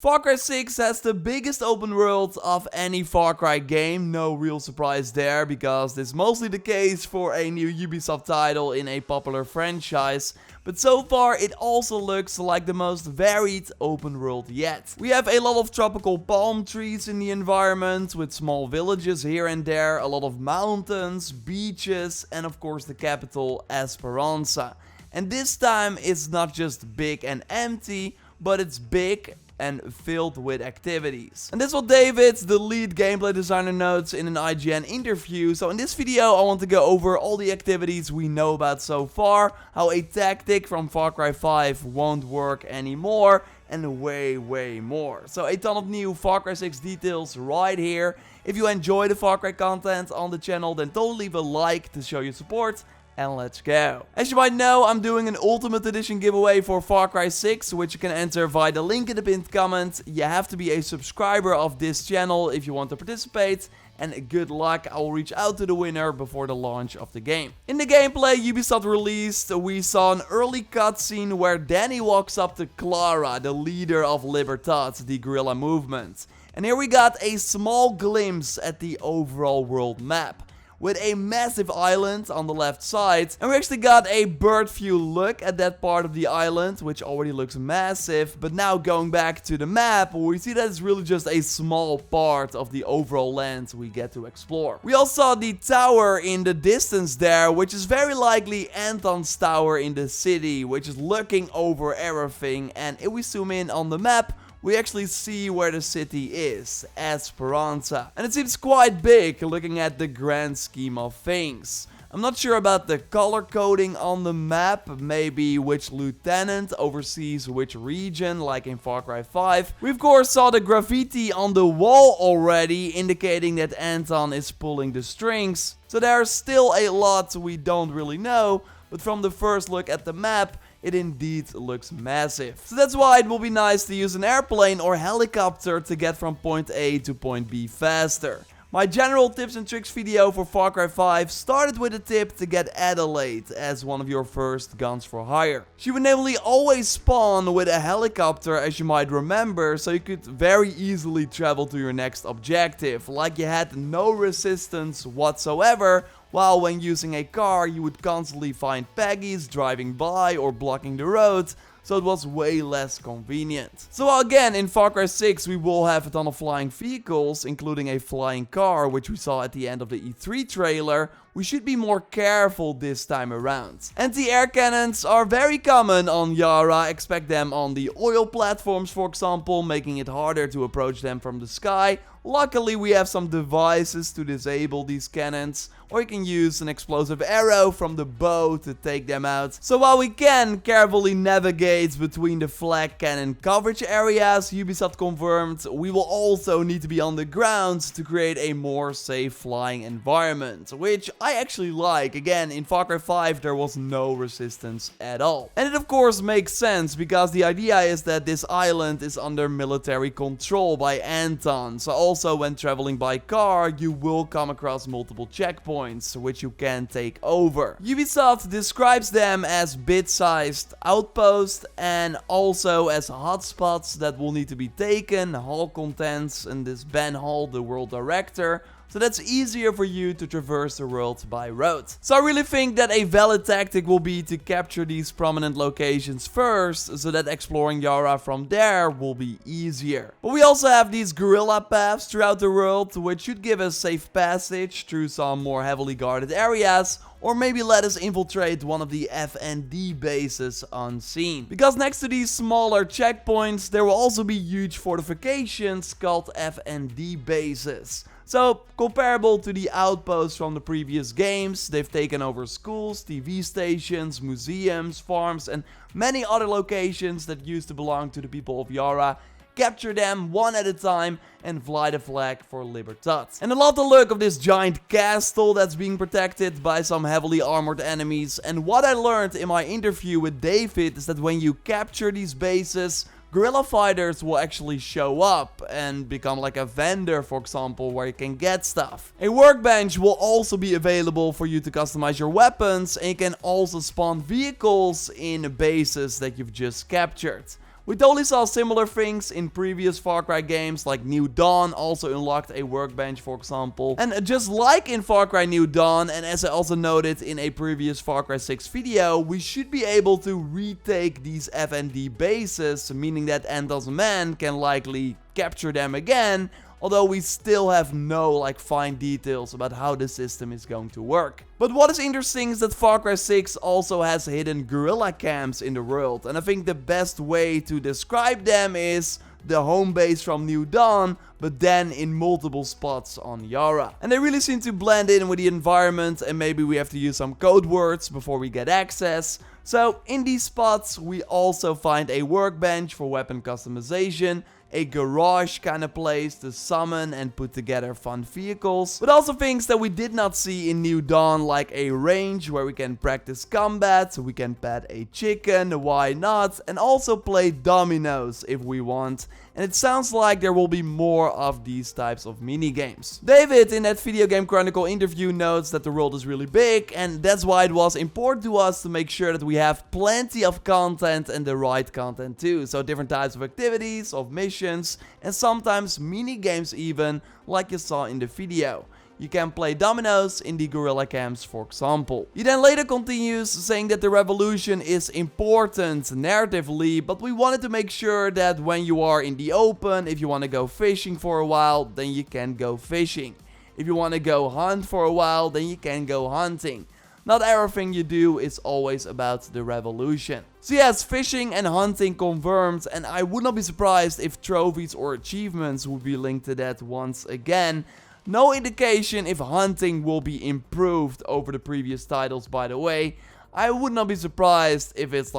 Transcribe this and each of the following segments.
Far Cry 6 has the biggest open world of any Far Cry game, no real surprise there, because this is mostly the case for a new Ubisoft title in a popular franchise, but so far it also looks like the most varied open world yet. We have a lot of tropical palm trees in the environment, with small villages here and there, a lot of mountains, beaches, and of course the capital, Esperanza. And this time it's not just big and empty, but it's big and filled with activities. And that's what David, the lead gameplay designer, notes in an IGN interview. So in this video I want to go over all the activities we know about so far, how a tactic from Far Cry 5 won't work anymore, and way more. So a ton of new Far Cry 6 details right here. If you enjoy the Far Cry content on the channel, then totally leave a like to show your support. And let's go. As you might know, I'm doing an Ultimate Edition giveaway for Far Cry 6, which you can enter via the link in the pinned comment. You have to be a subscriber of this channel if you want to participate. And good luck, I will reach out to the winner before the launch of the game. In the gameplay Ubisoft released, we saw an early cutscene where Danny walks up to Clara, the leader of Libertad, the guerrilla movement. And here we got a small glimpse at the overall world map, with a massive island on the left side. And we actually got a bird view look at that part of the island, which already looks massive. But now going back to the map, we see that it's really just a small part of the overall land we get to explore. We also saw the tower in the distance there, which is very likely Anton's tower in the city, which is looking over everything. And if we zoom in on the map, we actually see where the city is, Esperanza. And it seems quite big looking at the grand scheme of things. I'm not sure about the color coding on the map, maybe which lieutenant oversees which region, like in Far Cry 5. We of course saw the graffiti on the wall already, indicating that Anton is pulling the strings. So there's still a lot we don't really know, but from the first look at the map, it indeed looks massive. So that's why it will be nice to use an airplane or helicopter to get from point A to point B faster. My general tips and tricks video for Far Cry 5 started with a tip to get Adelaide as one of your first guns for hire. She would namely always spawn with a helicopter, as you might remember, so you could very easily travel to your next objective, like you had no resistance whatsoever. While when using a car, you would constantly find Peggies driving by or blocking the road, so it was way less convenient. So again, in Far Cry 6 we will have a ton of flying vehicles, including a flying car, which we saw at the end of the E3 trailer. We should be more careful this time around. Anti-air cannons are very common on Yara. Expect them on the oil platforms, for example, making it harder to approach them from the sky. Luckily, we have some devices to disable these cannons, or you can use an explosive arrow from the bow to take them out. So while we can carefully navigate between the flag cannon coverage areas Ubisoft confirmed, we will also need to be on the ground to create a more safe flying environment, which I actually like. Again, in Far Cry 5 there was no resistance at all. And it of course makes sense, because the idea is that this island is under military control by Anton. So also when traveling by car, you will come across multiple checkpoints, which you can take over. Ubisoft describes them as bit-sized outposts and also as hotspots that will need to be taken, hall contents, and this Ben Hall, the world director. So that's easier for you to traverse the world by road. So I really think that a valid tactic will be to capture these prominent locations first, so that exploring Yara from there will be easier. But we also have these guerrilla paths throughout the world, which should give us safe passage through some more heavily guarded areas, or maybe let us infiltrate one of the Fnd bases unseen. Because next to these smaller checkpoints, there will also be huge fortifications called Fnd bases. So, comparable to the outposts from the previous games, they've taken over schools, TV stations, museums, farms, and many other locations that used to belong to the people of Yara. Capture them one at a time and fly the flag for Libertad. And I love the look of this giant castle that's being protected by some heavily armored enemies. And what I learned in my interview with David is that when you capture these bases, guerrilla fighters will actually show up and become like a vendor, for example, where you can get stuff. A workbench will also be available for you to customize your weapons, and you can also spawn vehicles in bases that you've just captured. We totally saw similar things in previous Far Cry games, like New Dawn also unlocked a workbench, for example. And just like in Far Cry New Dawn, and as I also noted in a previous Far Cry 6 video, we should be able to retake these Fnd bases, meaning that Endless Man can likely capture them again, although we still have no fine details about how the system is going to work. But what is interesting is that Far Cry 6 also has hidden guerrilla camps in the world, and I think the best way to describe them is the home base from New Dawn, but then in multiple spots on Yara. And they really seem to blend in with the environment, and maybe we have to use some code words before we get access. So in these spots we also find a workbench for weapon customization, a garage kind of place to summon and put together fun vehicles, but also things that we did not see in New Dawn, like a range where we can practice combat, we can pet a chicken, why not, and also play dominoes if we want. And it sounds like there will be more of these types of mini games. David in that Video Game Chronicle interview notes that the world is really big, and that's why it was important to us to make sure that we have plenty of content and the right content too. So different types of activities, of missions, and sometimes mini games even, like you saw in the video. You can play dominoes in the guerrilla camps, for example. He then later continues saying that the revolution is important narratively, but we wanted to make sure that when you are in the open, if you want to go fishing for a while, then you can go fishing. If you want to go hunt for a while, then you can go hunting. Not everything you do is always about the revolution. So yes, fishing and hunting confirmed, and I would not be surprised if trophies or achievements would be linked to that once again. No indication if hunting will be improved over the previous titles, by the way. I would not be surprised if it's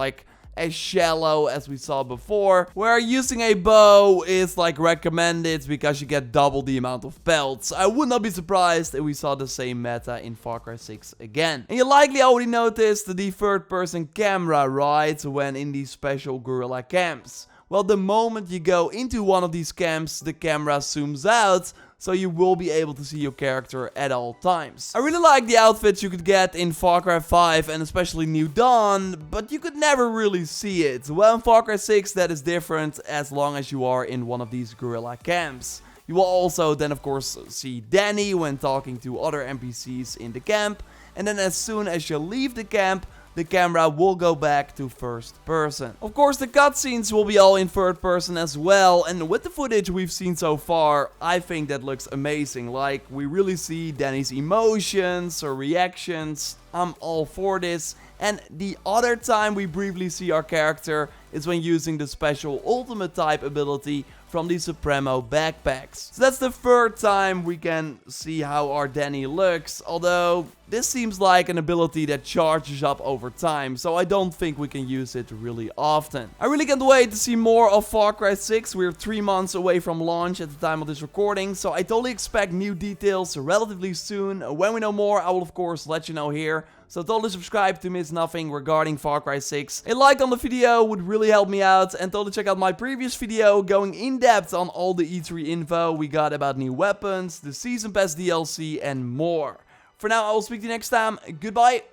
as shallow as we saw before, where using a bow is recommended because you get double the amount of pelts. I would not be surprised if we saw the same meta in Far Cry 6 again. And you likely already noticed the third person camera, right, when in these special guerrilla camps. Well, the moment you go into one of these camps, the camera zooms out, so you will be able to see your character at all times. I really like the outfits you could get in Far Cry 5 and especially New Dawn, but you could never really see it. Well, in Far Cry 6 that is different as long as you are in one of these guerrilla camps. You will also then of course see Danny when talking to other NPCs in the camp, and then as soon as you leave the camp, the camera will go back to first person. Of course, the cutscenes will be all in third person as well, and with the footage we've seen so far, I think that looks amazing. We really see Danny's emotions or reactions. I'm all for this. And the other time we briefly see our character is when using the special ultimate type ability from the Supremo backpacks. So that's the third time we can see how our Danny looks, although this seems like an ability that charges up over time, so I don't think we can use it really often. I really can't wait to see more of Far Cry 6. We're 3 months away from launch at the time of this recording, so I totally expect new details relatively soon. When we know more, I will of course let you know here. So totally subscribe to miss nothing regarding Far Cry 6. A like on the video would really help me out, and totally check out my previous video going in depth on all the E3 info we got about new weapons, the Season Pass DLC and more. For now, I will speak to you next time. Goodbye.